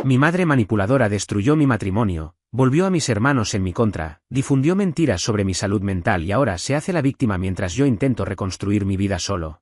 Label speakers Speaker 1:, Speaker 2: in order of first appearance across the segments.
Speaker 1: Mi madre manipuladora destruyó mi matrimonio, volvió a mis hermanos en mi contra, difundió mentiras sobre mi salud mental y ahora se hace la víctima mientras yo intento reconstruir mi vida solo.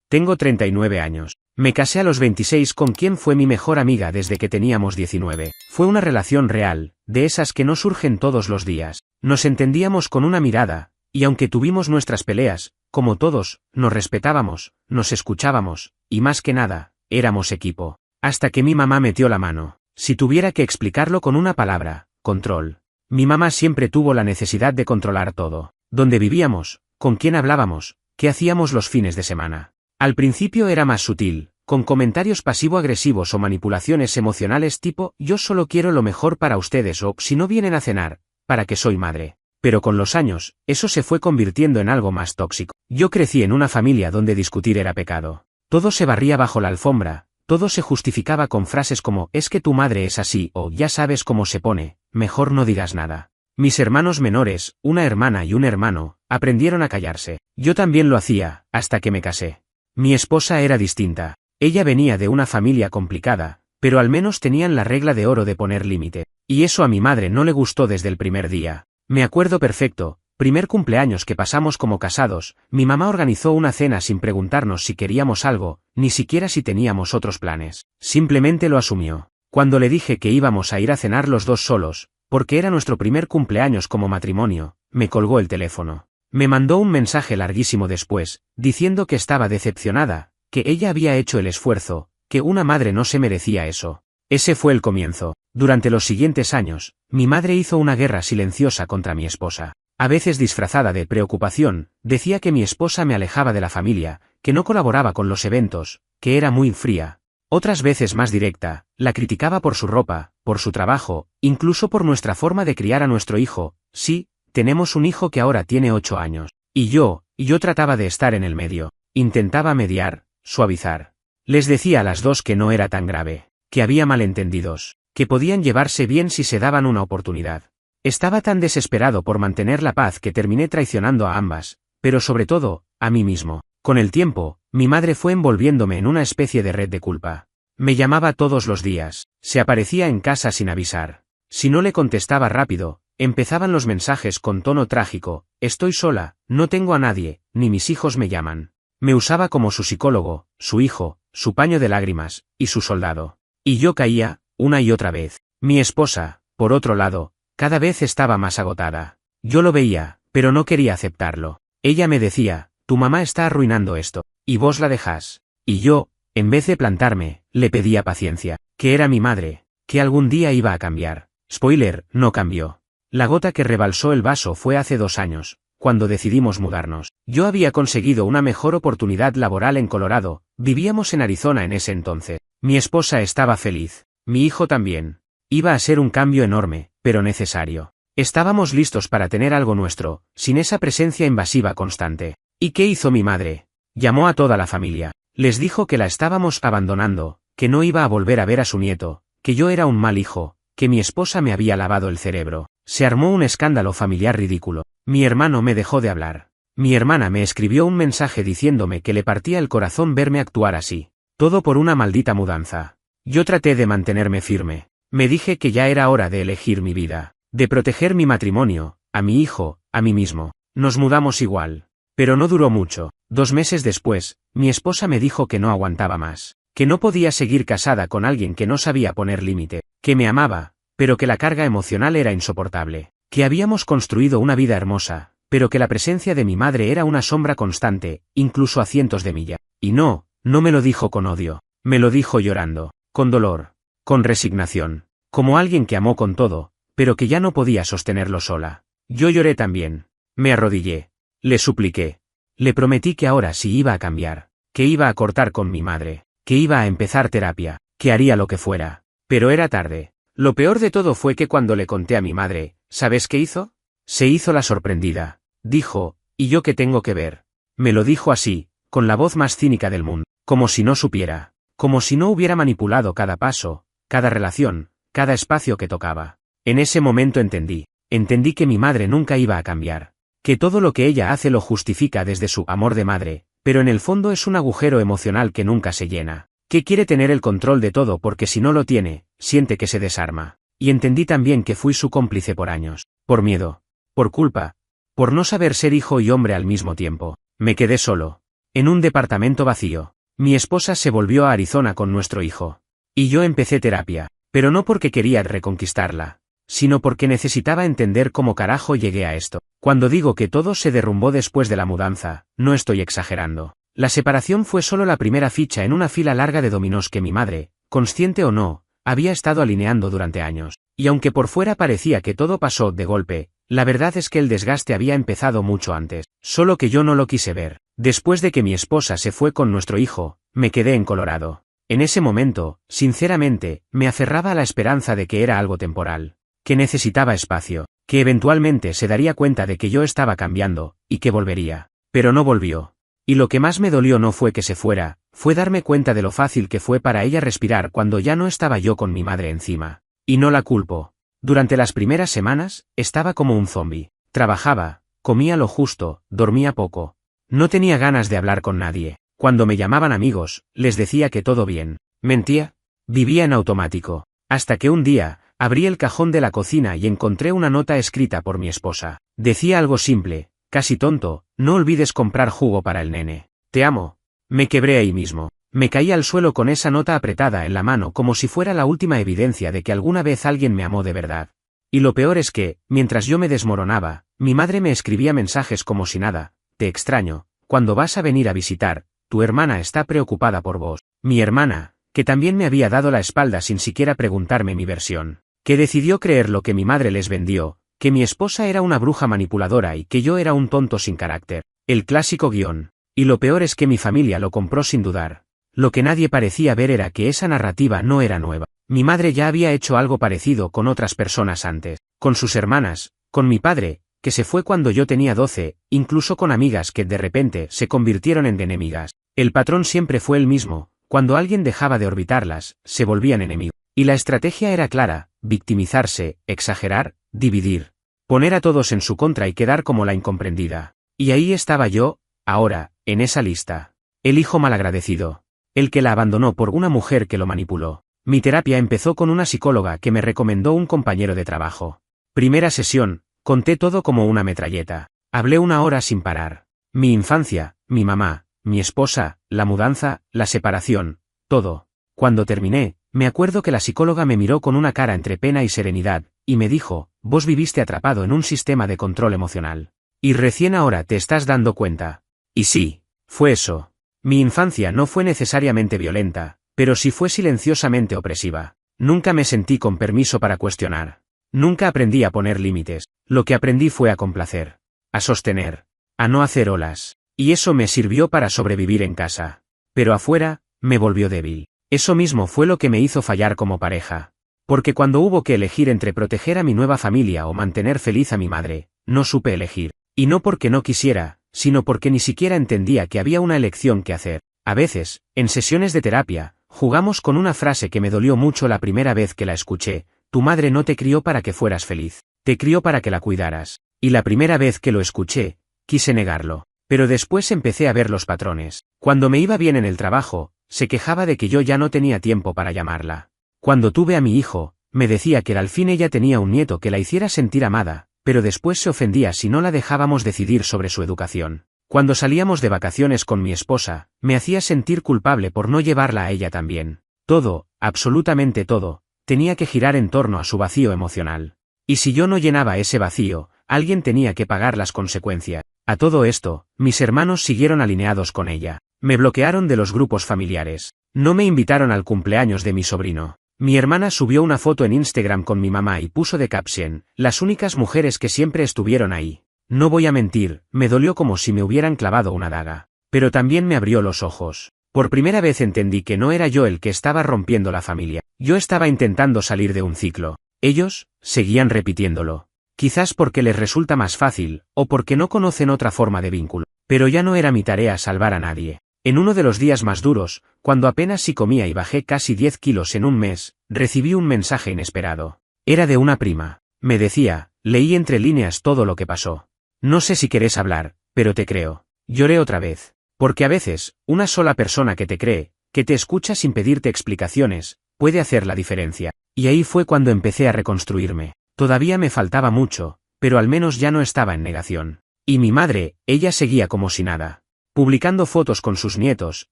Speaker 1: Tengo 39 años. Me casé a los 26 con quien fue mi mejor amiga desde que teníamos 19. Fue una relación real, de esas que no surgen todos los días. Nos entendíamos con una mirada, y aunque tuvimos nuestras peleas, como todos, nos respetábamos, nos escuchábamos, y más que nada, éramos equipo. Hasta que mi mamá metió la mano. Si tuviera que explicarlo con una palabra, control. Mi mamá siempre tuvo la necesidad de controlar todo. Dónde vivíamos, con quién hablábamos, qué hacíamos los fines de semana. Al principio era más sutil, con comentarios pasivo-agresivos o manipulaciones emocionales tipo «yo solo quiero lo mejor para ustedes» o «si no vienen a cenar, para que soy madre». Pero con los años, eso se fue convirtiendo en algo más tóxico. Yo crecí en una familia donde discutir era pecado. Todo se barría bajo la alfombra, todo se justificaba con frases como «es que tu madre es así» o «ya sabes cómo se pone, mejor no digas nada». Mis hermanos menores, una hermana y un hermano, aprendieron a callarse. Yo también lo hacía, hasta que me casé. Mi esposa era distinta. Ella venía de una familia complicada, pero al menos tenían la regla de oro de poner límite. Y eso a mi madre no le gustó desde el primer día. Me acuerdo perfecto, primer cumpleaños que pasamos como casados, mi mamá organizó una cena sin preguntarnos si queríamos algo, ni siquiera si teníamos otros planes. Simplemente lo asumió. Cuando le dije que íbamos a ir a cenar los dos solos, porque era nuestro primer cumpleaños como matrimonio, me colgó el teléfono. Me mandó un mensaje larguísimo después, diciendo que estaba decepcionada, que ella había hecho el esfuerzo, que una madre no se merecía eso. Ese fue el comienzo. Durante los siguientes años, mi madre hizo una guerra silenciosa contra mi esposa. A veces disfrazada de preocupación, decía que mi esposa me alejaba de la familia, que no colaboraba con los eventos, que era muy fría. Otras veces más directa, la criticaba por su ropa, por su trabajo, incluso por nuestra forma de criar a nuestro hijo. Sí, tenemos un hijo que ahora tiene 8 años. Y yo trataba de estar en el medio. Intentaba mediar, suavizar. Les decía a las dos que no era tan grave, que había malentendidos, que podían llevarse bien si se daban una oportunidad. Estaba tan desesperado por mantener la paz que terminé traicionando a ambas, pero sobre todo, a mí mismo. Con el tiempo, mi madre fue envolviéndome en una especie de red de culpa. Me llamaba todos los días, se aparecía en casa sin avisar. Si no le contestaba rápido, empezaban los mensajes con tono trágico: estoy sola, no tengo a nadie, ni mis hijos me llaman. Me usaba como su psicólogo, su hijo, su paño de lágrimas, y su soldado. Y yo caía, una y otra vez. Mi esposa, por otro lado, cada vez estaba más agotada. Yo lo veía, pero no quería aceptarlo. Ella me decía: tu mamá está arruinando esto, y vos la dejás. Y yo, en vez de plantarme, le pedía paciencia, que era mi madre, que algún día iba a cambiar. Spoiler, no cambió. La gota que rebalsó el vaso fue hace 2 años, cuando decidimos mudarnos. Yo había conseguido una mejor oportunidad laboral en Colorado, vivíamos en Arizona en ese entonces. Mi esposa estaba feliz, mi hijo también. Iba a ser un cambio enorme, pero necesario. Estábamos listos para tener algo nuestro, sin esa presencia invasiva constante. ¿Y qué hizo mi madre? Llamó a toda la familia. Les dijo que la estábamos abandonando, que no iba a volver a ver a su nieto, que yo era un mal hijo, que mi esposa me había lavado el cerebro. Se armó un escándalo familiar ridículo. Mi hermano me dejó de hablar. Mi hermana me escribió un mensaje diciéndome que le partía el corazón verme actuar así. Todo por una maldita mudanza. Yo traté de mantenerme firme. Me dije que ya era hora de elegir mi vida, de proteger mi matrimonio, a mi hijo, a mí mismo. Nos mudamos igual. Pero no duró mucho. 2 meses después, mi esposa me dijo que no aguantaba más, que no podía seguir casada con alguien que no sabía poner límite, que me amaba, pero que la carga emocional era insoportable, que habíamos construido una vida hermosa, pero que la presencia de mi madre era una sombra constante, incluso a cientos de millas. Y no me lo dijo con odio, me lo dijo llorando, con dolor, con resignación, como alguien que amó con todo, pero que ya no podía sostenerlo sola. Yo lloré también, me arrodillé, le supliqué, le prometí que ahora sí iba a cambiar, que iba a cortar con mi madre, que iba a empezar terapia, que haría lo que fuera, pero era tarde. Lo peor de todo fue que cuando le conté a mi madre, ¿sabes qué hizo? Se hizo la sorprendida. Dijo: ¿y yo qué tengo que ver? Me lo dijo así, con la voz más cínica del mundo, como si no supiera, como si no hubiera manipulado cada paso, cada relación, cada espacio que tocaba. En ese momento entendí que mi madre nunca iba a cambiar, que todo lo que ella hace lo justifica desde su amor de madre, pero en el fondo es un agujero emocional que nunca se llena. Que quiere tener el control de todo porque si no lo tiene, siente que se desarma. Y entendí también que fui su cómplice por años. Por miedo. Por culpa. Por no saber ser hijo y hombre al mismo tiempo. Me quedé solo. En un departamento vacío. Mi esposa se volvió a Arizona con nuestro hijo. Y yo empecé terapia. Pero no porque quería reconquistarla, sino porque necesitaba entender cómo carajo llegué a esto. Cuando digo que todo se derrumbó después de la mudanza, no estoy exagerando. La separación fue solo la primera ficha en una fila larga de dominós que mi madre, consciente o no, había estado alineando durante años. Y aunque por fuera parecía que todo pasó de golpe, la verdad es que el desgaste había empezado mucho antes, solo que yo no lo quise ver. Después de que mi esposa se fue con nuestro hijo, me quedé en Colorado. En ese momento, sinceramente, me aferraba a la esperanza de que era algo temporal, que necesitaba espacio, que eventualmente se daría cuenta de que yo estaba cambiando, y que volvería. Pero no volvió. Y lo que más me dolió no fue que se fuera, fue darme cuenta de lo fácil que fue para ella respirar cuando ya no estaba yo con mi madre encima. Y no la culpo. Durante las primeras semanas, estaba como un zombi. Trabajaba, comía lo justo, dormía poco. No tenía ganas de hablar con nadie. Cuando me llamaban amigos, les decía que todo bien. Mentía. Vivía en automático. Hasta que un día, abrí el cajón de la cocina y encontré una nota escrita por mi esposa. Decía algo simple, casi tonto: no olvides comprar jugo para el nene. Te amo. Me quebré ahí mismo. Me caí al suelo con esa nota apretada en la mano como si fuera la última evidencia de que alguna vez alguien me amó de verdad. Y lo peor es que, mientras yo me desmoronaba, mi madre me escribía mensajes como si nada. Te extraño. Cuando vas a venir a visitar, tu hermana está preocupada por vos. Mi hermana, que también me había dado la espalda sin siquiera preguntarme mi versión, que decidió creer lo que mi madre les vendió, que mi esposa era una bruja manipuladora y que yo era un tonto sin carácter. El clásico guión. Y lo peor es que mi familia lo compró sin dudar. Lo que nadie parecía ver era que esa narrativa no era nueva. Mi madre ya había hecho algo parecido con otras personas antes, con sus hermanas, con mi padre, que se fue cuando yo tenía 12, incluso con amigas que de repente se convirtieron en enemigas. El patrón siempre fue el mismo: cuando alguien dejaba de orbitarlas, se volvían enemigos. Y la estrategia era clara: victimizarse, exagerar, dividir, poner a todos en su contra y quedar como la incomprendida. Y ahí estaba yo, ahora, en esa lista. El hijo malagradecido. El que la abandonó por una mujer que lo manipuló. Mi terapia empezó con una psicóloga que me recomendó un compañero de trabajo. Primera sesión, conté todo como una metralleta. Hablé 1 hora sin parar. Mi infancia, mi mamá, mi esposa, la mudanza, la separación, todo. Cuando terminé, me acuerdo que la psicóloga me miró con una cara entre pena y serenidad, y me dijo: vos viviste atrapado en un sistema de control emocional. Y recién ahora te estás dando cuenta. Y sí, fue eso. Mi infancia no fue necesariamente violenta, pero sí fue silenciosamente opresiva. Nunca me sentí con permiso para cuestionar. Nunca aprendí a poner límites. Lo que aprendí fue a complacer, a sostener, a no hacer olas. Y eso me sirvió para sobrevivir en casa. Pero afuera, me volvió débil. Eso mismo fue lo que me hizo fallar como pareja. Porque cuando hubo que elegir entre proteger a mi nueva familia o mantener feliz a mi madre, no supe elegir. Y no porque no quisiera, sino porque ni siquiera entendía que había una elección que hacer. A veces, en sesiones de terapia, jugamos con una frase que me dolió mucho la primera vez que la escuché: tu madre no te crió para que fueras feliz, te crió para que la cuidaras. Y la primera vez que lo escuché, quise negarlo. Pero después empecé a ver los patrones. Cuando me iba bien en el trabajo, se quejaba de que yo ya no tenía tiempo para llamarla. Cuando tuve a mi hijo, me decía que al fin ella tenía un nieto que la hiciera sentir amada, pero después se ofendía si no la dejábamos decidir sobre su educación. Cuando salíamos de vacaciones con mi esposa, me hacía sentir culpable por no llevarla a ella también. Todo, absolutamente todo, tenía que girar en torno a su vacío emocional. Y si yo no llenaba ese vacío, alguien tenía que pagar las consecuencias. A todo esto, mis hermanos siguieron alineados con ella. Me bloquearon de los grupos familiares. No me invitaron al cumpleaños de mi sobrino. Mi hermana subió una foto en Instagram con mi mamá y puso de caption: las únicas mujeres que siempre estuvieron ahí. No voy a mentir, me dolió como si me hubieran clavado una daga. Pero también me abrió los ojos. Por primera vez entendí que no era yo el que estaba rompiendo la familia. Yo estaba intentando salir de un ciclo. Ellos, seguían repitiéndolo. Quizás porque les resulta más fácil, o porque no conocen otra forma de vínculo. Pero ya no era mi tarea salvar a nadie. En uno de los días más duros, cuando apenas si comía y bajé casi 10 kilos en un mes, recibí un mensaje inesperado. Era de una prima. Me decía: leí entre líneas todo lo que pasó. No sé si querés hablar, pero te creo. Lloré otra vez. Porque a veces, una sola persona que te cree, que te escucha sin pedirte explicaciones, puede hacer la diferencia. Y ahí fue cuando empecé a reconstruirme. Todavía me faltaba mucho, pero al menos ya no estaba en negación. Y mi madre, ella seguía como si nada. Publicando fotos con sus nietos,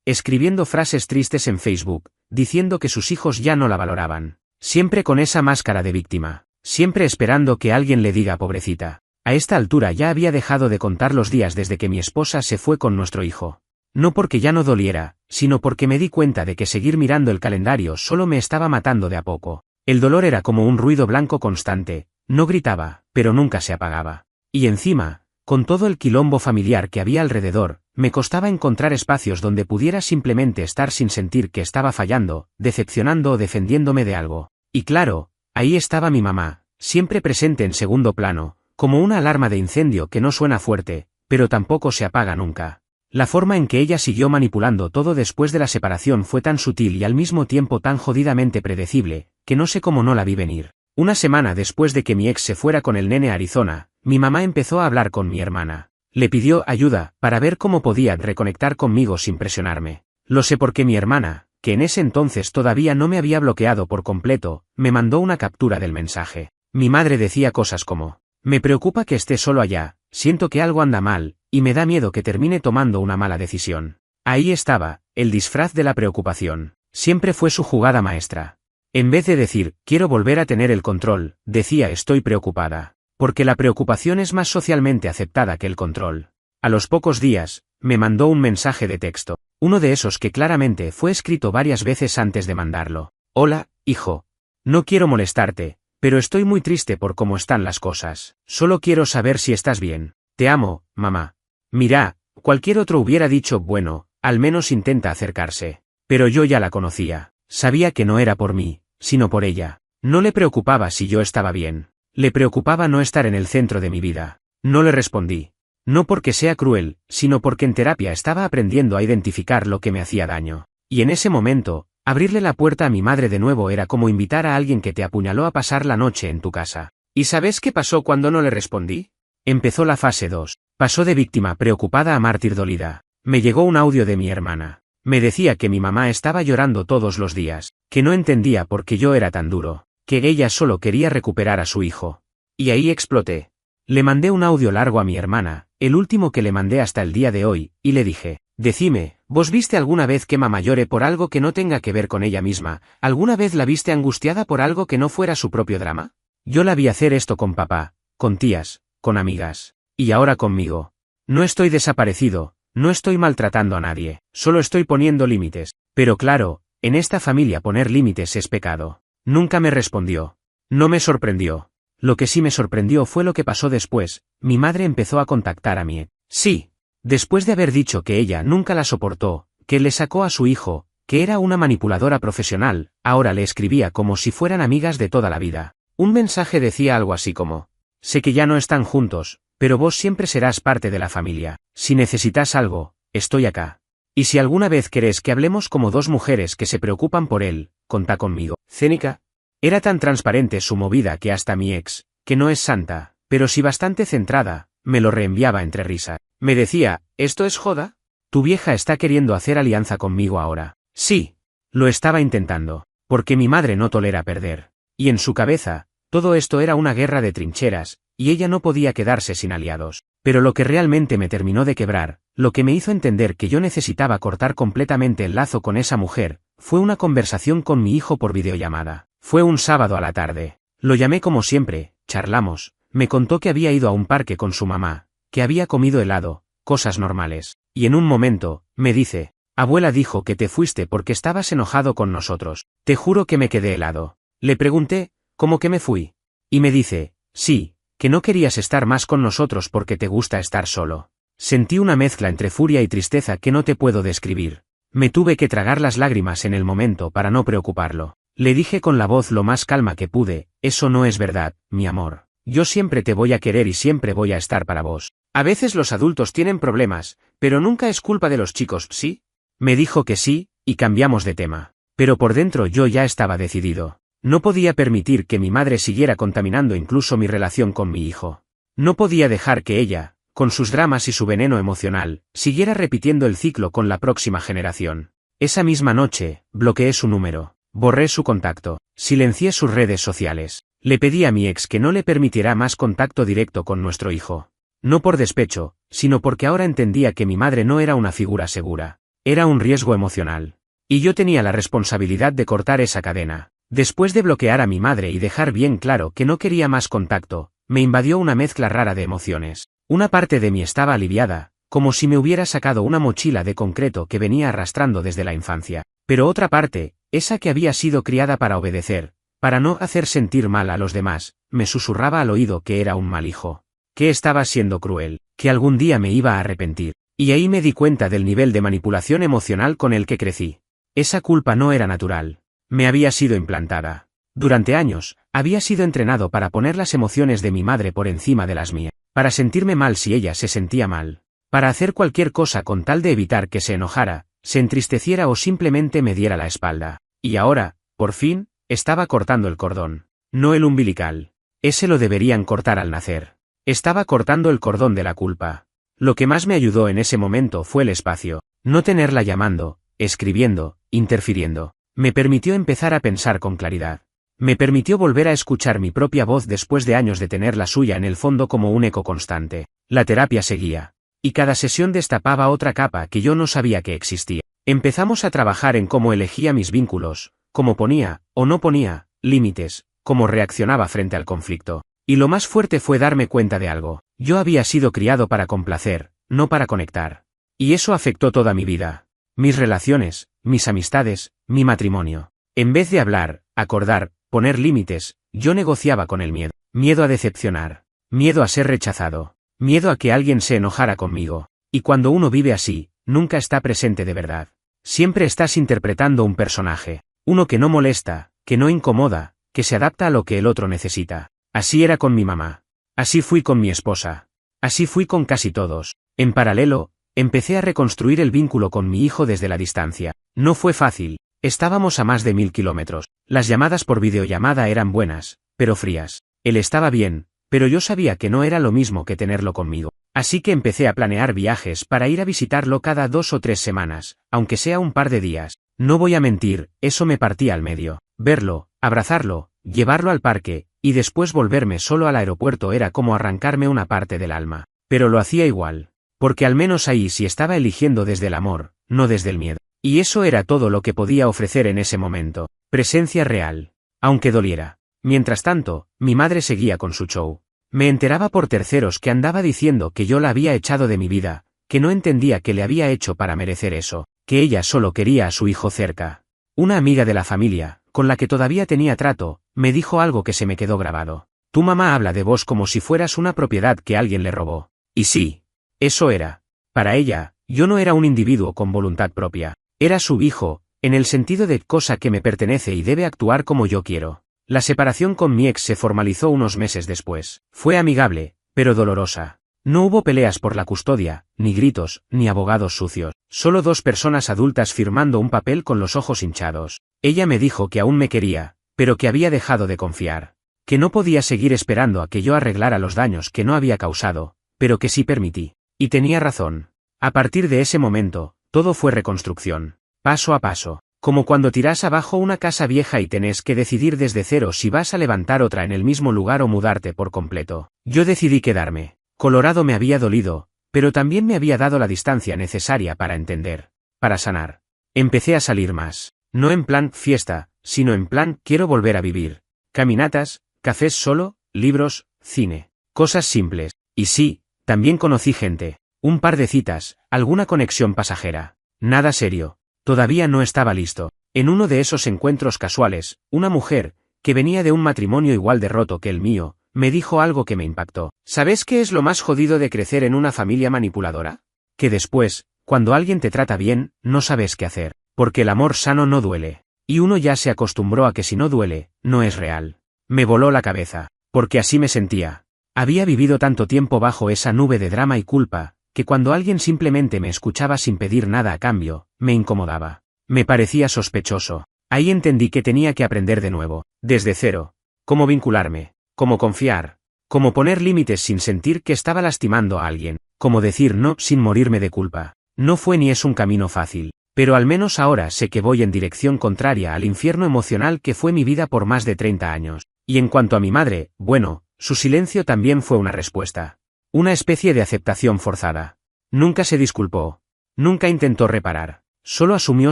Speaker 1: escribiendo frases tristes en Facebook, diciendo que sus hijos ya no la valoraban. Siempre con esa máscara de víctima. Siempre esperando que alguien le diga pobrecita. A esta altura ya había dejado de contar los días desde que mi esposa se fue con nuestro hijo. No porque ya no doliera, sino porque me di cuenta de que seguir mirando el calendario solo me estaba matando de a poco. El dolor era como un ruido blanco constante, no gritaba, pero nunca se apagaba. Y encima, con todo el quilombo familiar que había alrededor, me costaba encontrar espacios donde pudiera simplemente estar sin sentir que estaba fallando, decepcionando o defendiéndome de algo. Y claro, ahí estaba mi mamá, siempre presente en segundo plano, como una alarma de incendio que no suena fuerte, pero tampoco se apaga nunca. La forma en que ella siguió manipulando todo después de la separación fue tan sutil y al mismo tiempo tan jodidamente predecible, que no sé cómo no la vi venir. Una semana después de que mi ex se fuera con el nene a Arizona, mi mamá empezó a hablar con mi hermana. Le pidió ayuda para ver cómo podía reconectar conmigo sin presionarme. Lo sé porque mi hermana, que en ese entonces todavía no me había bloqueado por completo, me mandó una captura del mensaje. Mi madre decía cosas como: me preocupa que esté solo allá, siento que algo anda mal, y me da miedo que termine tomando una mala decisión. Ahí estaba, el disfraz de la preocupación. Siempre fue su jugada maestra. En vez de decir, quiero volver a tener el control, decía estoy preocupada. Porque la preocupación es más socialmente aceptada que el control. A los pocos días, me mandó un mensaje de texto. Uno de esos que claramente fue escrito varias veces antes de mandarlo. Hola, hijo. No quiero molestarte, pero estoy muy triste por cómo están las cosas. Solo quiero saber si estás bien. Te amo, mamá. Mira, cualquier otro hubiera dicho, bueno, al menos intenta acercarse. Pero yo ya la conocía. Sabía que no era por mí, sino por ella. No le preocupaba si yo estaba bien. Le preocupaba no estar en el centro de mi vida. No le respondí. No porque sea cruel, sino porque en terapia estaba aprendiendo a identificar lo que me hacía daño. Y en ese momento, abrirle la puerta a mi madre de nuevo era como invitar a alguien que te apuñaló a pasar la noche en tu casa. ¿Y sabes qué pasó cuando no le respondí? Empezó la fase 2. Pasó de víctima preocupada a mártir dolida. Me llegó un audio de mi hermana. Me decía que mi mamá estaba llorando todos los días, que no entendía por qué yo era tan duro, que ella solo quería recuperar a su hijo. Y ahí exploté. Le mandé un audio largo a mi hermana, el último que le mandé hasta el día de hoy, y le dije: decime, ¿vos viste alguna vez que mamá llore por algo que no tenga que ver con ella misma? ¿Alguna vez la viste angustiada por algo que no fuera su propio drama? Yo la vi hacer esto con papá, con tías, con amigas. Y ahora conmigo. No estoy desaparecido, no estoy maltratando a nadie, solo estoy poniendo límites. Pero claro, en esta familia poner límites es pecado. Nunca me respondió. No me sorprendió. Lo que sí me sorprendió fue lo que pasó después. Mi madre empezó a contactar a mi ex. Sí. Después de haber dicho que ella nunca la soportó, que le sacó a su hijo, que era una manipuladora profesional, ahora le escribía como si fueran amigas de toda la vida. Un mensaje decía algo así como: sé que ya no están juntos, pero vos siempre serás parte de la familia. Si necesitas algo, estoy acá. Y si alguna vez querés que hablemos como dos mujeres que se preocupan por él, contá conmigo. Cénica. Era tan transparente su movida que hasta mi ex, que no es santa, pero sí bastante centrada, me lo reenviaba entre risas. Me decía: ¿esto es joda? Tu vieja está queriendo hacer alianza conmigo ahora. Sí. Lo estaba intentando, porque mi madre no tolera perder. Y en su cabeza, todo esto era una guerra de trincheras, y ella no podía quedarse sin aliados. Pero lo que realmente me terminó de quebrar, lo que me hizo entender que yo necesitaba cortar completamente el lazo con esa mujer, fue una conversación con mi hijo por videollamada. Fue un sábado a la tarde. Lo llamé como siempre, charlamos, me contó que había ido a un parque con su mamá, que había comido helado, cosas normales. Y en un momento, me dice: abuela dijo que te fuiste porque estabas enojado con nosotros. Te juro que me quedé helado. Le pregunté: ¿cómo que me fui? Y me dice: sí, que no querías estar más con nosotros porque te gusta estar solo. Sentí una mezcla entre furia y tristeza que no te puedo describir. Me tuve que tragar las lágrimas en el momento para no preocuparlo. Le dije con la voz lo más calma que pude: eso no es verdad, mi amor. Yo siempre te voy a querer y siempre voy a estar para vos. A veces los adultos tienen problemas, pero nunca es culpa de los chicos, ¿sí? Me dijo que sí, y cambiamos de tema. Pero por dentro yo ya estaba decidido. No podía permitir que mi madre siguiera contaminando incluso mi relación con mi hijo. No podía dejar que ella, con sus dramas y su veneno emocional, siguiera repitiendo el ciclo con la próxima generación. Esa misma noche, bloqueé su número, borré su contacto, silencié sus redes sociales. Le pedí a mi ex que no le permitiera más contacto directo con nuestro hijo. No por despecho, sino porque ahora entendía que mi madre no era una figura segura. Era un riesgo emocional. Y yo tenía la responsabilidad de cortar esa cadena. Después de bloquear a mi madre y dejar bien claro que no quería más contacto, me invadió una mezcla rara de emociones. Una parte de mí estaba aliviada, como si me hubiera sacado una mochila de concreto que venía arrastrando desde la infancia. Pero otra parte, esa que había sido criada para obedecer, para no hacer sentir mal a los demás, me susurraba al oído que era un mal hijo. Que estaba siendo cruel, que algún día me iba a arrepentir. Y ahí me di cuenta del nivel de manipulación emocional con el que crecí. Esa culpa no era natural. Me había sido implantada. Durante años, había sido entrenado para poner las emociones de mi madre por encima de las mías, para sentirme mal si ella se sentía mal, para hacer cualquier cosa con tal de evitar que se enojara, se entristeciera o simplemente me diera la espalda. Y ahora, por fin, estaba cortando el cordón. No el umbilical. Ese lo deberían cortar al nacer. Estaba cortando el cordón de la culpa. Lo que más me ayudó en ese momento fue el espacio. No tenerla llamando, escribiendo, interfiriendo. Me permitió empezar a pensar con claridad. Me permitió volver a escuchar mi propia voz después de años de tener la suya en el fondo como un eco constante. La terapia seguía. Y cada sesión destapaba otra capa que yo no sabía que existía. Empezamos a trabajar en cómo elegía mis vínculos, cómo ponía, o no ponía, límites, cómo reaccionaba frente al conflicto. Y lo más fuerte fue darme cuenta de algo. Yo había sido criado para complacer, no para conectar. Y eso afectó toda mi vida. Mis relaciones, mis amistades, mi matrimonio. En vez de hablar, acordar, poner límites, yo negociaba con el miedo. Miedo a decepcionar. Miedo a ser rechazado. Miedo a que alguien se enojara conmigo. Y cuando uno vive así, nunca está presente de verdad. Siempre estás interpretando un personaje. Uno que no molesta, que no incomoda, que se adapta a lo que el otro necesita. Así era con mi mamá. Así fui con mi esposa. Así fui con casi todos. En paralelo, empecé a reconstruir el vínculo con mi hijo desde la distancia. No fue fácil. Estábamos a más de 1000 kilómetros. Las llamadas por videollamada eran buenas, pero frías. Él estaba bien, pero yo sabía que no era lo mismo que tenerlo conmigo. Así que empecé a planear viajes para ir a visitarlo cada 2 o 3 semanas, aunque sea un par de días. No voy a mentir, eso me partía al medio. Verlo, abrazarlo, llevarlo al parque, y después volverme solo al aeropuerto era como arrancarme una parte del alma. Pero lo hacía igual. Porque al menos ahí sí estaba eligiendo desde el amor, no desde el miedo. Y eso era todo lo que podía ofrecer en ese momento. Presencia real. Aunque doliera. Mientras tanto, mi madre seguía con su show. Me enteraba por terceros que andaba diciendo que yo la había echado de mi vida, que no entendía qué le había hecho para merecer eso, que ella solo quería a su hijo cerca. Una amiga de la familia, con la que todavía tenía trato, me dijo algo que se me quedó grabado. Tu mamá habla de vos como si fueras una propiedad que alguien le robó. Y sí, eso era. Para ella, yo no era un individuo con voluntad propia. Era su hijo, en el sentido de cosa que me pertenece y debe actuar como yo quiero. La separación con mi ex se formalizó unos meses después. Fue amigable, pero dolorosa. No hubo peleas por la custodia, ni gritos, ni abogados sucios. Solo 2 personas adultas firmando un papel con los ojos hinchados. Ella me dijo que aún me quería, pero que había dejado de confiar. Que no podía seguir esperando a que yo arreglara los daños que no había causado, pero que sí permití. Y tenía razón. A partir de ese momento, todo fue reconstrucción. Paso a paso. Como cuando tiras abajo una casa vieja y tenés que decidir desde cero si vas a levantar otra en el mismo lugar o mudarte por completo. Yo decidí quedarme. Colorado me había dolido, pero también me había dado la distancia necesaria para entender, para sanar. Empecé a salir más. No en plan fiesta, sino en plan quiero volver a vivir. Caminatas, cafés solo, libros, cine. Cosas simples. Y sí, también conocí gente. Un par de citas, alguna conexión pasajera. Nada serio. Todavía no estaba listo. En uno de esos encuentros casuales, una mujer, que venía de un matrimonio igual de roto que el mío, me dijo algo que me impactó. ¿Sabes qué es lo más jodido de crecer en una familia manipuladora? Que después, cuando alguien te trata bien, no sabes qué hacer, porque el amor sano no duele. Y uno ya se acostumbró a que si no duele, no es real. Me voló la cabeza, porque así me sentía. Había vivido tanto tiempo bajo esa nube de drama y culpa, que cuando alguien simplemente me escuchaba sin pedir nada a cambio, me incomodaba. Me parecía sospechoso. Ahí entendí que tenía que aprender de nuevo, desde cero. Cómo vincularme, cómo confiar, cómo poner límites sin sentir que estaba lastimando a alguien, cómo decir no sin morirme de culpa. No fue ni es un camino fácil, Pero al menos ahora sé que voy en dirección contraria al infierno emocional que fue mi vida por más de 30 años. Y en cuanto a mi madre, bueno, su silencio también fue una respuesta. Una especie de aceptación forzada. Nunca se disculpó. Nunca intentó reparar. Solo asumió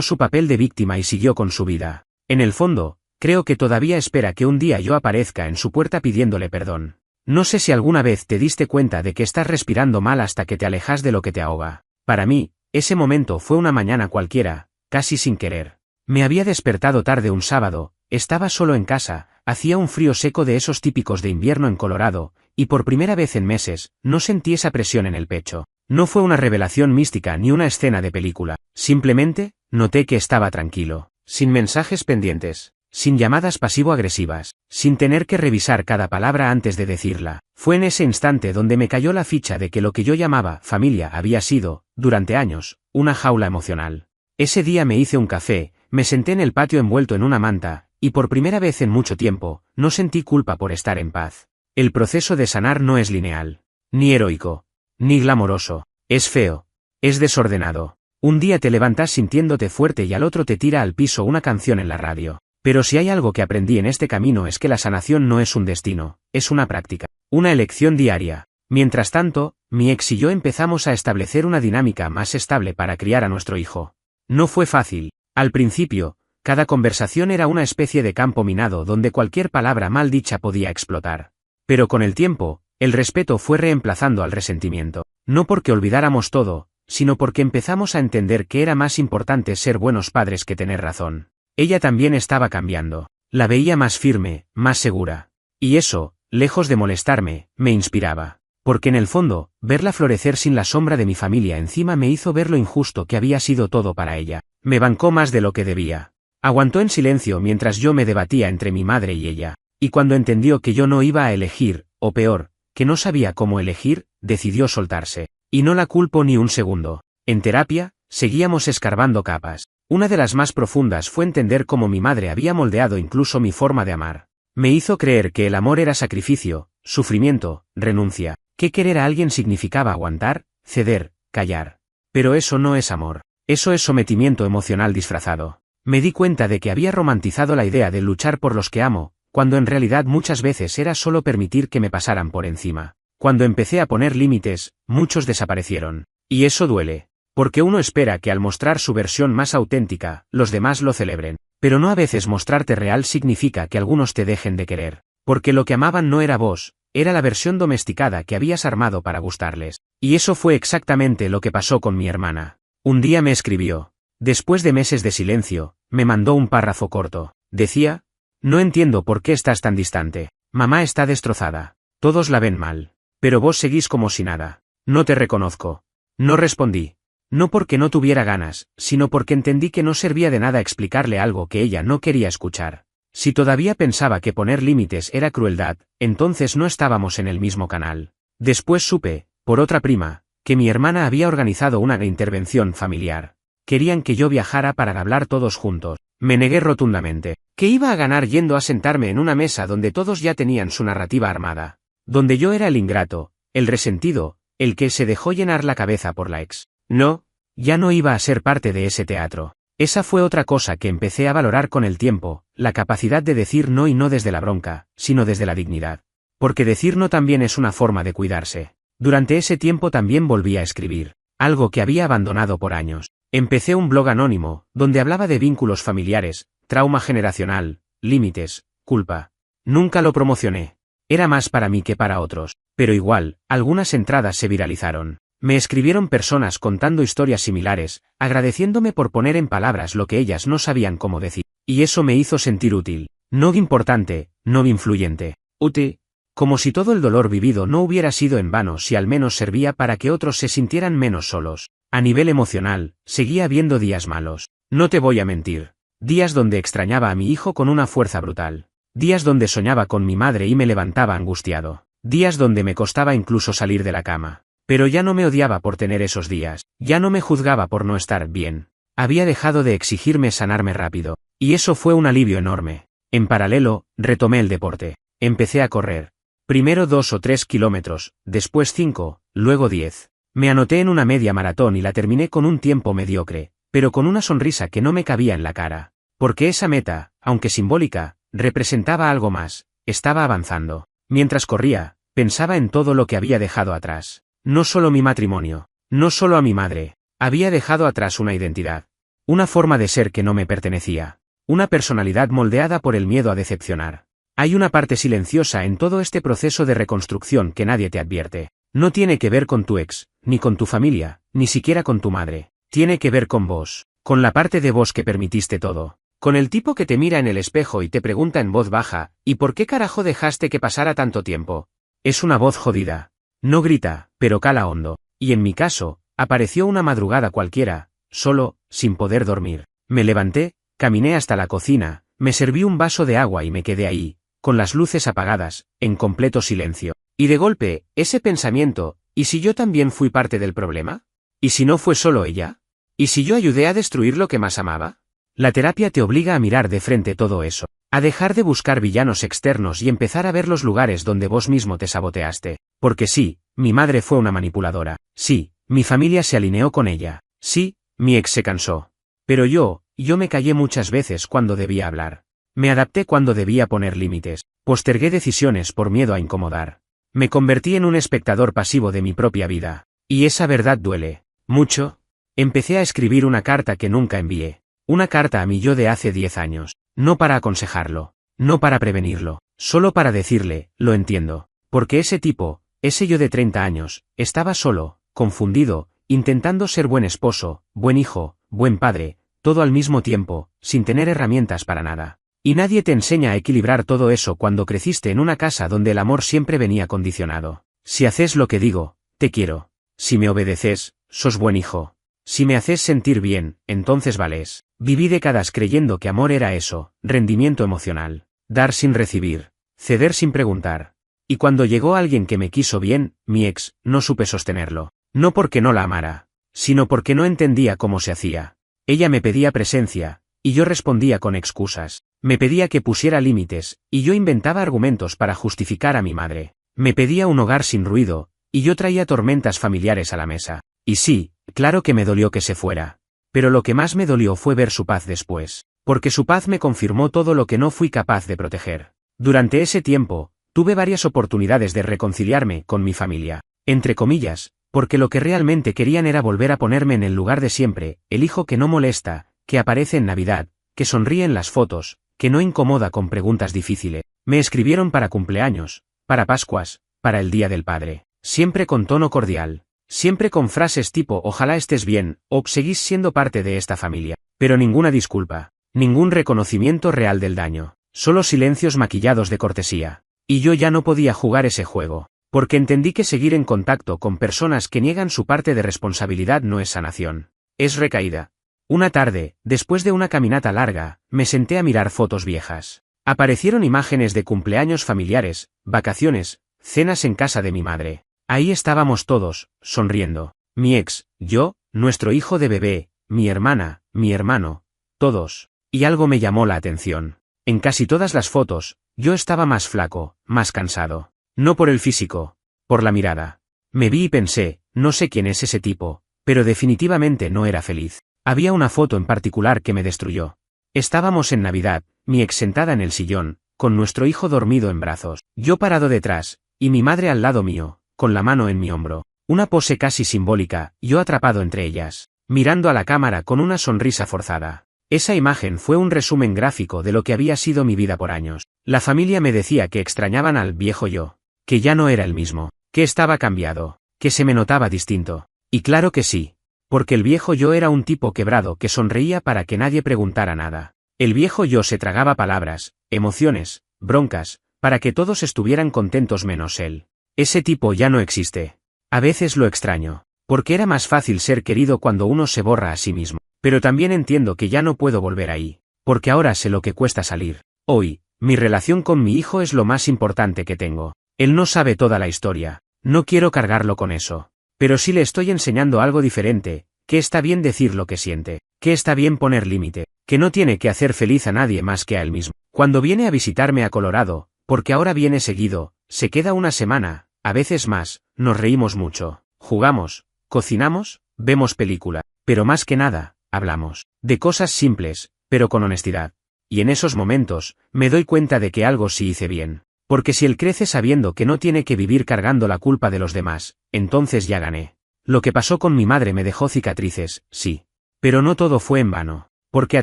Speaker 1: su papel de víctima y siguió con su vida. En el fondo, creo que todavía espera que un día yo aparezca en su puerta pidiéndole perdón. No sé si alguna vez te diste cuenta de que estás respirando mal hasta que te alejas de lo que te ahoga. Para mí, ese momento fue una mañana cualquiera, casi sin querer. Me había despertado tarde un sábado, estaba solo en casa, hacía un frío seco de esos típicos de invierno en Colorado, y por primera vez en meses, no sentí esa presión en el pecho. No fue una revelación mística ni una escena de película, simplemente, noté que estaba tranquilo, sin mensajes pendientes, sin llamadas pasivo-agresivas, sin tener que revisar cada palabra antes de decirla. Fue en ese instante donde me cayó la ficha de que lo que yo llamaba familia había sido, durante años, una jaula emocional. Ese día me hice un café, me senté en el patio envuelto en una manta, y por primera vez en mucho tiempo, no sentí culpa por estar en paz. El proceso de sanar no es lineal, ni heroico, ni glamoroso, es feo, es desordenado. Un día te levantas sintiéndote fuerte y al otro te tira al piso una canción en la radio. Pero si hay algo que aprendí en este camino es que la sanación no es un destino, es una práctica, una elección diaria. Mientras tanto, mi ex y yo empezamos a establecer una dinámica más estable para criar a nuestro hijo. No fue fácil. Al principio, cada conversación era una especie de campo minado donde cualquier palabra mal dicha podía explotar. Pero con el tiempo, el respeto fue reemplazando al resentimiento. No porque olvidáramos todo, sino porque empezamos a entender que era más importante ser buenos padres que tener razón. Ella también estaba cambiando. La veía más firme, más segura. Y eso, lejos de molestarme, me inspiraba. Porque en el fondo, verla florecer sin la sombra de mi familia encima me hizo ver lo injusto que había sido todo para ella. Me bancó más de lo que debía. Aguantó en silencio mientras yo me debatía entre mi madre y ella. Y cuando entendió que yo no iba a elegir, o peor, que no sabía cómo elegir, decidió soltarse. Y no la culpo ni un segundo. En terapia, seguíamos escarbando capas. Una de las más profundas fue entender cómo mi madre había moldeado incluso mi forma de amar. Me hizo creer que el amor era sacrificio, sufrimiento, renuncia, que querer a alguien significaba aguantar, ceder, callar. Pero eso no es amor. Eso es sometimiento emocional disfrazado. Me di cuenta de que había romantizado la idea de luchar por los que amo, cuando en realidad muchas veces era solo permitir que me pasaran por encima. Cuando empecé a poner límites, muchos desaparecieron. Y eso duele. Porque uno espera que al mostrar su versión más auténtica, los demás lo celebren. Pero no a veces mostrarte real significa que algunos te dejen de querer. Porque lo que amaban no era vos, era la versión domesticada que habías armado para gustarles. Y eso fue exactamente lo que pasó con mi hermana. Un día me escribió. Después de meses de silencio, me mandó un párrafo corto. Decía: no entiendo por qué estás tan distante. Mamá está destrozada. Todos la ven mal. Pero vos seguís como si nada. No te reconozco. No respondí. No porque no tuviera ganas, sino porque entendí que no servía de nada explicarle algo que ella no quería escuchar. Si todavía pensaba que poner límites era crueldad, entonces no estábamos en el mismo canal. Después supe, por otra prima, que mi hermana había organizado una intervención familiar. Querían que yo viajara para hablar todos juntos. Me negué rotundamente. ¿Qué iba a ganar yendo a sentarme en una mesa donde todos ya tenían su narrativa armada? Donde yo era el ingrato, el resentido, el que se dejó llenar la cabeza por la ex. No, ya no iba a ser parte de ese teatro. Esa fue otra cosa que empecé a valorar con el tiempo, la capacidad de decir no y no desde la bronca, sino desde la dignidad. Porque decir no también es una forma de cuidarse. Durante ese tiempo también volví a escribir, algo que había abandonado por años. Empecé un blog anónimo, donde hablaba de vínculos familiares, trauma generacional, límites, culpa. Nunca lo promocioné. Era más para mí que para otros, pero igual, algunas entradas se viralizaron. Me escribieron personas contando historias similares, agradeciéndome por poner en palabras lo que ellas no sabían cómo decir. Y eso me hizo sentir útil. No importante, no influyente. Útil. Como si todo el dolor vivido no hubiera sido en vano si al menos servía para que otros se sintieran menos solos. A nivel emocional, seguía habiendo días malos. No te voy a mentir. Días donde extrañaba a mi hijo con una fuerza brutal. Días donde soñaba con mi madre y me levantaba angustiado. Días donde me costaba incluso salir de la cama. Pero ya no me odiaba por tener esos días, ya no me juzgaba por no estar bien. Había dejado de exigirme sanarme rápido, y eso fue un alivio enorme. En paralelo, retomé el deporte. Empecé a correr. Primero 2 o 3 kilómetros, después 5, luego 10. Me anoté en una media maratón y la terminé con un tiempo mediocre, pero con una sonrisa que no me cabía en la cara. Porque esa meta, aunque simbólica, representaba algo más, estaba avanzando. Mientras corría, pensaba en todo lo que había dejado atrás. No solo mi matrimonio, no solo a mi madre, había dejado atrás una identidad. Una forma de ser que no me pertenecía. Una personalidad moldeada por el miedo a decepcionar. Hay una parte silenciosa en todo este proceso de reconstrucción que nadie te advierte. No tiene que ver con tu ex, ni con tu familia, ni siquiera con tu madre. Tiene que ver con vos, con la parte de vos que permitiste todo. Con el tipo que te mira en el espejo y te pregunta en voz baja, ¿y por qué carajo dejaste que pasara tanto tiempo? Es una voz jodida. No grita, pero cala hondo. Y en mi caso, apareció una madrugada cualquiera, solo, sin poder dormir. Me levanté, caminé hasta la cocina, me serví un vaso de agua y me quedé ahí, con las luces apagadas, en completo silencio. Y de golpe, ese pensamiento, ¿y si yo también fui parte del problema? ¿Y si no fue solo ella? ¿Y si yo ayudé a destruir lo que más amaba? La terapia te obliga a mirar de frente todo eso, a dejar de buscar villanos externos y empezar a ver los lugares donde vos mismo te saboteaste. Porque sí, mi madre fue una manipuladora. Sí, mi familia se alineó con ella. Sí, mi ex se cansó. Pero yo me callé muchas veces cuando debía hablar. Me adapté cuando debía poner límites. Postergué decisiones por miedo a incomodar. Me convertí en un espectador pasivo de mi propia vida. Y esa verdad duele. Mucho. Empecé a escribir una carta que nunca envié. Una carta a mi yo de hace 10 años. No para aconsejarlo. No para prevenirlo. Solo para decirle, lo entiendo. Porque ese tipo, ese yo de 30 años, estaba solo, confundido, intentando ser buen esposo, buen hijo, buen padre, todo al mismo tiempo, sin tener herramientas para nada. Y nadie te enseña a equilibrar todo eso cuando creciste en una casa donde el amor siempre venía condicionado. Si haces lo que digo, te quiero. Si me obedeces, sos buen hijo. Si me haces sentir bien, entonces vales. Viví décadas creyendo que amor era eso, rendimiento emocional, dar sin recibir, ceder sin preguntar. Y cuando llegó alguien que me quiso bien, mi ex, no supe sostenerlo. No porque no la amara, sino porque no entendía cómo se hacía. Ella me pedía presencia, y yo respondía con excusas. Me pedía que pusiera límites, y yo inventaba argumentos para justificar a mi madre. Me pedía un hogar sin ruido, y yo traía tormentas familiares a la mesa. Y sí, claro que me dolió que se fuera. Pero lo que más me dolió fue ver su paz después, porque su paz me confirmó todo lo que no fui capaz de proteger. Durante ese tiempo, tuve varias oportunidades de reconciliarme con mi familia, entre comillas, porque lo que realmente querían era volver a ponerme en el lugar de siempre, el hijo que no molesta, que aparece en Navidad, que sonríe en las fotos, que no incomoda con preguntas difíciles. Me escribieron para cumpleaños, para Pascuas, para el Día del Padre, siempre con tono cordial, siempre con frases tipo ojalá estés bien, o seguís siendo parte de esta familia, pero ninguna disculpa, ningún reconocimiento real del daño, solo silencios maquillados de cortesía. Y yo ya no podía jugar ese juego, porque entendí que seguir en contacto con personas que niegan su parte de responsabilidad no es sanación, es recaída. Una tarde, después de una caminata larga, me senté a mirar fotos viejas. Aparecieron imágenes de cumpleaños familiares, vacaciones, cenas en casa de mi madre. Ahí estábamos todos, sonriendo. Mi ex, yo, nuestro hijo de bebé, mi hermana, mi hermano, todos. Y algo me llamó la atención. En casi todas las fotos, yo estaba más flaco, más cansado. No por el físico, por la mirada. Me vi y pensé, no sé quién es ese tipo, pero definitivamente no era feliz. Había una foto en particular que me destruyó. Estábamos en Navidad, mi ex sentada en el sillón, con nuestro hijo dormido en brazos, yo parado detrás, y mi madre al lado mío, con la mano en mi hombro. Una pose casi simbólica, yo atrapado entre ellas, mirando a la cámara con una sonrisa forzada. Esa imagen fue un resumen gráfico de lo que había sido mi vida por años. La familia me decía que extrañaban al viejo yo, que ya no era el mismo, que estaba cambiado, que se me notaba distinto. Y claro que sí. Porque el viejo yo era un tipo quebrado que sonreía para que nadie preguntara nada. El viejo yo se tragaba palabras, emociones, broncas, para que todos estuvieran contentos menos él. Ese tipo ya no existe. A veces lo extraño, porque era más fácil ser querido cuando uno se borra a sí mismo. Pero también entiendo que ya no puedo volver ahí, porque ahora sé lo que cuesta salir. Hoy, mi relación con mi hijo es lo más importante que tengo. Él no sabe toda la historia, no quiero cargarlo con eso. Pero sí le estoy enseñando algo diferente, que está bien decir lo que siente, que está bien poner límite, que no tiene que hacer feliz a nadie más que a él mismo. Cuando viene a visitarme a Colorado, porque ahora viene seguido, se queda una semana, a veces más, nos reímos mucho, jugamos, cocinamos, vemos película, pero más que nada, hablamos de cosas simples, pero con honestidad. Y en esos momentos, me doy cuenta de que algo sí hice bien. Porque si él crece sabiendo que no tiene que vivir cargando la culpa de los demás, entonces ya gané. Lo que pasó con mi madre me dejó cicatrices, sí. Pero no todo fue en vano. Porque a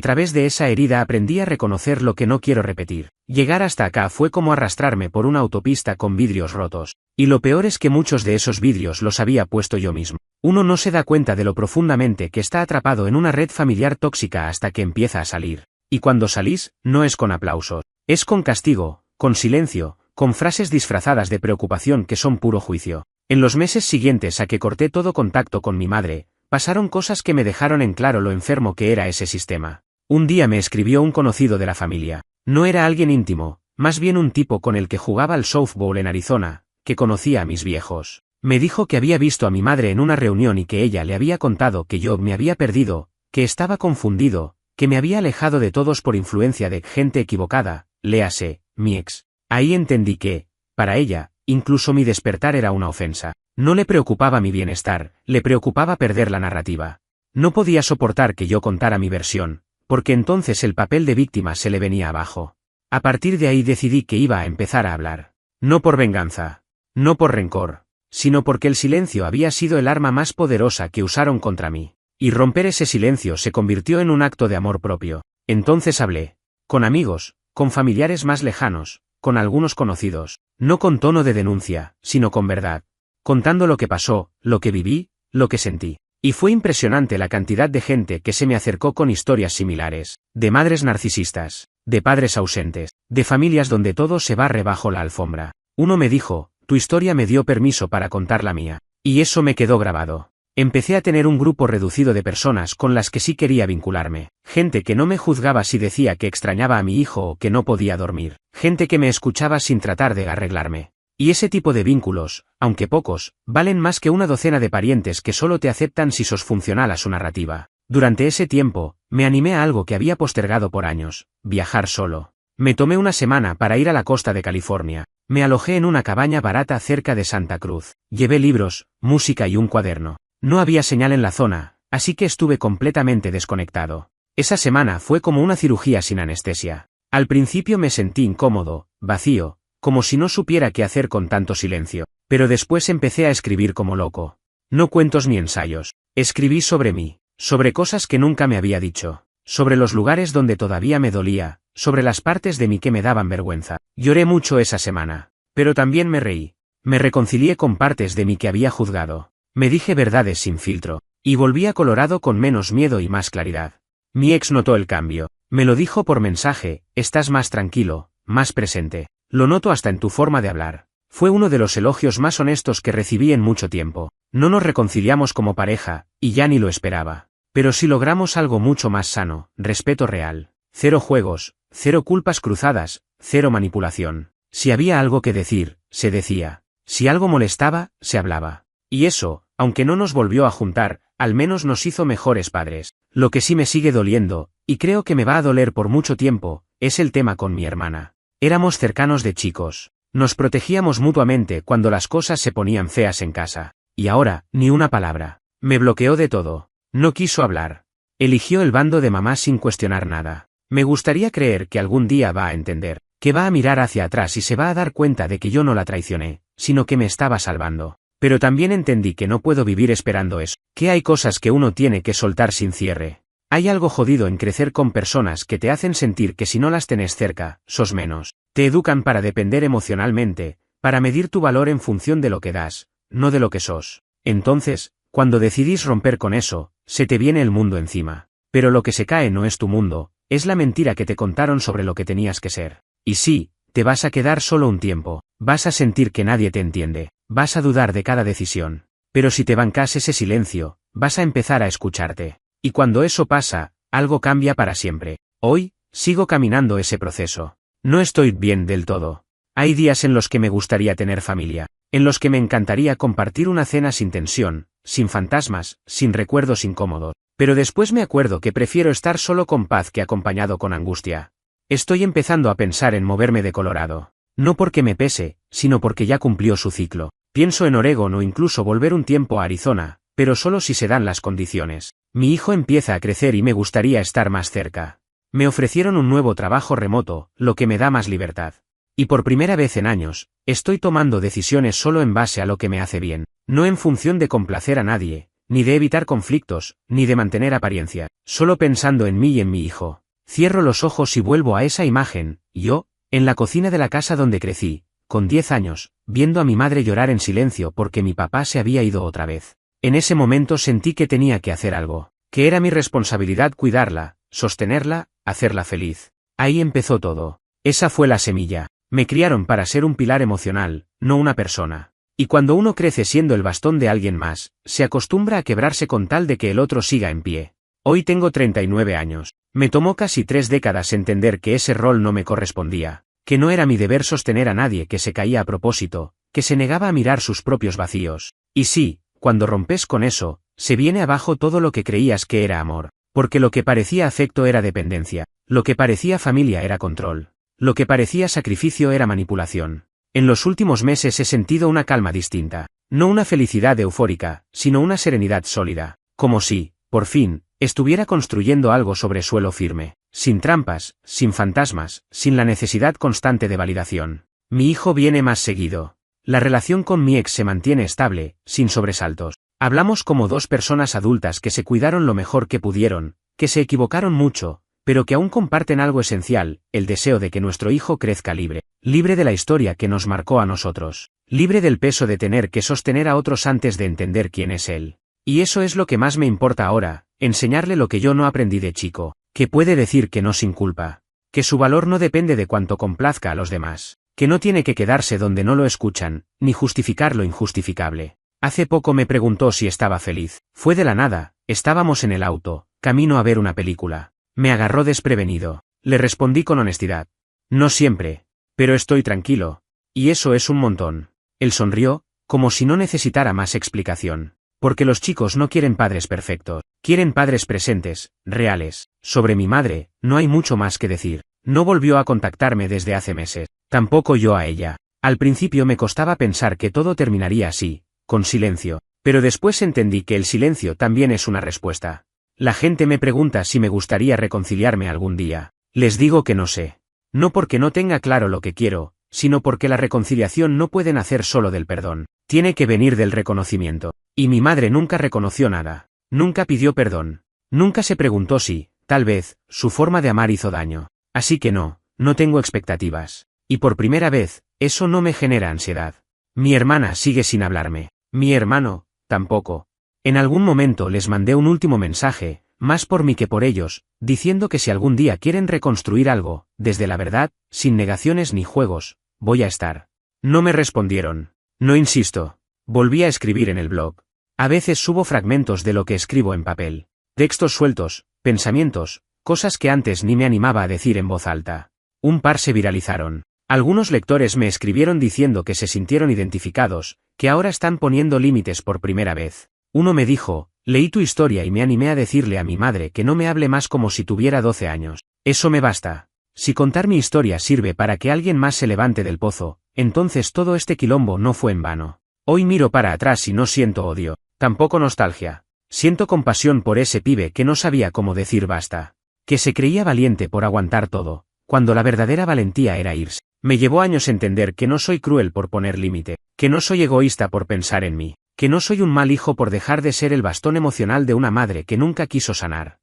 Speaker 1: través de esa herida aprendí a reconocer lo que no quiero repetir. Llegar hasta acá fue como arrastrarme por una autopista con vidrios rotos. Y lo peor es que muchos de esos vidrios los había puesto yo mismo. Uno no se da cuenta de lo profundamente que está atrapado en una red familiar tóxica hasta que empieza a salir. Y cuando salís, no es con aplausos. Es con castigo, con silencio, con frases disfrazadas de preocupación que son puro juicio. En los meses siguientes a que corté todo contacto con mi madre, pasaron cosas que me dejaron en claro lo enfermo que era ese sistema. Un día me escribió un conocido de la familia. No era alguien íntimo, más bien un tipo con el que jugaba al softball en Arizona, que conocía a mis viejos. Me dijo que había visto a mi madre en una reunión y que ella le había contado que yo me había perdido, que estaba confundido, que me había alejado de todos por influencia de gente equivocada, léase, mi ex. Ahí entendí que, para ella, incluso mi despertar era una ofensa. No le preocupaba mi bienestar, le preocupaba perder la narrativa. No podía soportar que yo contara mi versión, porque entonces el papel de víctima se le venía abajo. A partir de ahí decidí que iba a empezar a hablar. No por venganza, no por rencor, sino porque el silencio había sido el arma más poderosa que usaron contra mí. Y romper ese silencio se convirtió en un acto de amor propio. Entonces hablé. Con amigos, con familiares más lejanos, con algunos conocidos, no con tono de denuncia, sino con verdad. Contando lo que pasó, lo que viví, lo que sentí. Y fue impresionante la cantidad de gente que se me acercó con historias similares, de madres narcisistas, de padres ausentes, de familias donde todo se barre bajo la alfombra. Uno me dijo, tu historia me dio permiso para contar la mía. Y eso me quedó grabado. Empecé a tener un grupo reducido de personas con las que sí quería vincularme, gente que no me juzgaba si decía que extrañaba a mi hijo o que no podía dormir, gente que me escuchaba sin tratar de arreglarme. Y ese tipo de vínculos, aunque pocos, valen más que una docena de parientes que solo te aceptan si sos funcional a su narrativa. Durante ese tiempo, me animé a algo que había postergado por años, viajar solo. Me tomé una semana para ir a la costa de California. Me alojé en una cabaña barata cerca de Santa Cruz. Llevé libros, música y un cuaderno. No había señal en la zona, así que estuve completamente desconectado. Esa semana fue como una cirugía sin anestesia. Al principio me sentí incómodo, vacío, como si no supiera qué hacer con tanto silencio. Pero después empecé a escribir como loco. No cuentos ni ensayos. Escribí sobre mí, sobre cosas que nunca me había dicho, sobre los lugares donde todavía me dolía, sobre las partes de mí que me daban vergüenza. Lloré mucho esa semana, pero también me reí. Me reconcilié con partes de mí que había juzgado. Me dije verdades sin filtro, y volví a Colorado con menos miedo y más claridad. Mi ex notó el cambio. Me lo dijo por mensaje, estás más tranquilo, más presente. Lo noto hasta en tu forma de hablar. Fue uno de los elogios más honestos que recibí en mucho tiempo. No nos reconciliamos como pareja, y ya ni lo esperaba. Pero sí logramos algo mucho más sano, respeto real. Cero juegos, cero culpas cruzadas, cero manipulación. Si había algo que decir, se decía. Si algo molestaba, se hablaba. Y eso, aunque no nos volvió a juntar, al menos nos hizo mejores padres. Lo que sí me sigue doliendo, y creo que me va a doler por mucho tiempo, es el tema con mi hermana. Éramos cercanos de chicos. Nos protegíamos mutuamente cuando las cosas se ponían feas en casa. Y ahora, ni una palabra. Me bloqueó de todo. No quiso hablar. Eligió el bando de mamá sin cuestionar nada. Me gustaría creer que algún día va a entender, que va a mirar hacia atrás y se va a dar cuenta de que yo no la traicioné, sino que me estaba salvando. Pero también entendí que no puedo vivir esperando eso, que hay cosas que uno tiene que soltar sin cierre. Hay algo jodido en crecer con personas que te hacen sentir que si no las tenés cerca, sos menos. Te educan para depender emocionalmente, para medir tu valor en función de lo que das, no de lo que sos. Entonces, cuando decidís romper con eso, se te viene el mundo encima. Pero lo que se cae no es tu mundo, es la mentira que te contaron sobre lo que tenías que ser. Y sí, te vas a quedar solo un tiempo, vas a sentir que nadie te entiende, vas a dudar de cada decisión. Pero si te bancas ese silencio, vas a empezar a escucharte. Y cuando eso pasa, algo cambia para siempre. Hoy, sigo caminando ese proceso. No estoy bien del todo. Hay días en los que me gustaría tener familia, en los que me encantaría compartir una cena sin tensión, sin fantasmas, sin recuerdos incómodos. Pero después me acuerdo que prefiero estar solo con paz que acompañado con angustia. Estoy empezando a pensar en moverme de Colorado. No porque me pese, sino porque ya cumplió su ciclo. Pienso en Oregón o incluso volver un tiempo a Arizona, pero solo si se dan las condiciones. Mi hijo empieza a crecer y me gustaría estar más cerca. Me ofrecieron un nuevo trabajo remoto, lo que me da más libertad. Y por primera vez en años, estoy tomando decisiones solo en base a lo que me hace bien, no en función de complacer a nadie, ni de evitar conflictos, ni de mantener apariencia, solo pensando en mí y en mi hijo. Cierro los ojos y vuelvo a esa imagen, yo, en la cocina de la casa donde crecí, con 10 años, viendo a mi madre llorar en silencio porque mi papá se había ido otra vez. En ese momento sentí que tenía que hacer algo, que era mi responsabilidad cuidarla, sostenerla, hacerla feliz. Ahí empezó todo. Esa fue la semilla. Me criaron para ser un pilar emocional, no una persona. Y cuando uno crece siendo el bastón de alguien más, se acostumbra a quebrarse con tal de que el otro siga en pie. Hoy tengo 39 años. Me tomó casi 3 décadas entender que ese rol no me correspondía, que no era mi deber sostener a nadie que se caía a propósito, que se negaba a mirar sus propios vacíos. Y sí, cuando rompes con eso, se viene abajo todo lo que creías que era amor, porque lo que parecía afecto era dependencia, lo que parecía familia era control. Lo que parecía sacrificio era manipulación. En los últimos meses he sentido una calma distinta, no una felicidad eufórica, sino una serenidad sólida, como si, por fin, estuviera construyendo algo sobre suelo firme, sin trampas, sin fantasmas, sin la necesidad constante de validación. Mi hijo viene más seguido. La relación con mi ex se mantiene estable, sin sobresaltos. Hablamos como dos personas adultas que se cuidaron lo mejor que pudieron, que se equivocaron mucho, pero que aún comparten algo esencial, el deseo de que nuestro hijo crezca libre, libre de la historia que nos marcó a nosotros, libre del peso de tener que sostener a otros antes de entender quién es él. Y eso es lo que más me importa ahora, enseñarle lo que yo no aprendí de chico, que puede decir que no sin culpa, que su valor no depende de cuánto complazca a los demás, que no tiene que quedarse donde no lo escuchan, ni justificar lo injustificable. Hace poco me preguntó si estaba feliz. Fue de la nada, estábamos en el auto, camino a ver una película. Me agarró desprevenido. Le respondí con honestidad. No siempre. Pero estoy tranquilo. Y eso es un montón. Él sonrió, como si no necesitara más explicación. Porque los chicos no quieren padres perfectos. Quieren padres presentes, reales. Sobre mi madre, no hay mucho más que decir. No volvió a contactarme desde hace meses. Tampoco yo a ella. Al principio me costaba pensar que todo terminaría así, con silencio. Pero después entendí que el silencio también es una respuesta. La gente me pregunta si me gustaría reconciliarme algún día. Les digo que no sé. No porque no tenga claro lo que quiero, sino porque la reconciliación no puede nacer solo del perdón. Tiene que venir del reconocimiento. Y mi madre nunca reconoció nada. Nunca pidió perdón. Nunca se preguntó si, tal vez, su forma de amar hizo daño. Así que no tengo expectativas. Y por primera vez, eso no me genera ansiedad. Mi hermana sigue sin hablarme. Mi hermano, tampoco. En algún momento les mandé un último mensaje, más por mí que por ellos, diciendo que si algún día quieren reconstruir algo, desde la verdad, sin negaciones ni juegos, voy a estar. No me respondieron. No insisto. Volví a escribir en el blog. A veces subo fragmentos de lo que escribo en papel. Textos sueltos, pensamientos, cosas que antes ni me animaba a decir en voz alta. Un par se viralizaron. Algunos lectores me escribieron diciendo que se sintieron identificados, que ahora están poniendo límites por primera vez. Uno me dijo, leí tu historia y me animé a decirle a mi madre que no me hable más como si tuviera 12 años. Eso me basta. Si contar mi historia sirve para que alguien más se levante del pozo, entonces todo este quilombo no fue en vano. Hoy miro para atrás y no siento odio, tampoco nostalgia. Siento compasión por ese pibe que no sabía cómo decir basta. Que se creía valiente por aguantar todo, cuando la verdadera valentía era irse. Me llevó años entender que no soy cruel por poner límite, que no soy egoísta por pensar en mí. Que no soy un mal hijo por dejar de ser el bastón emocional de una madre que nunca quiso sanar.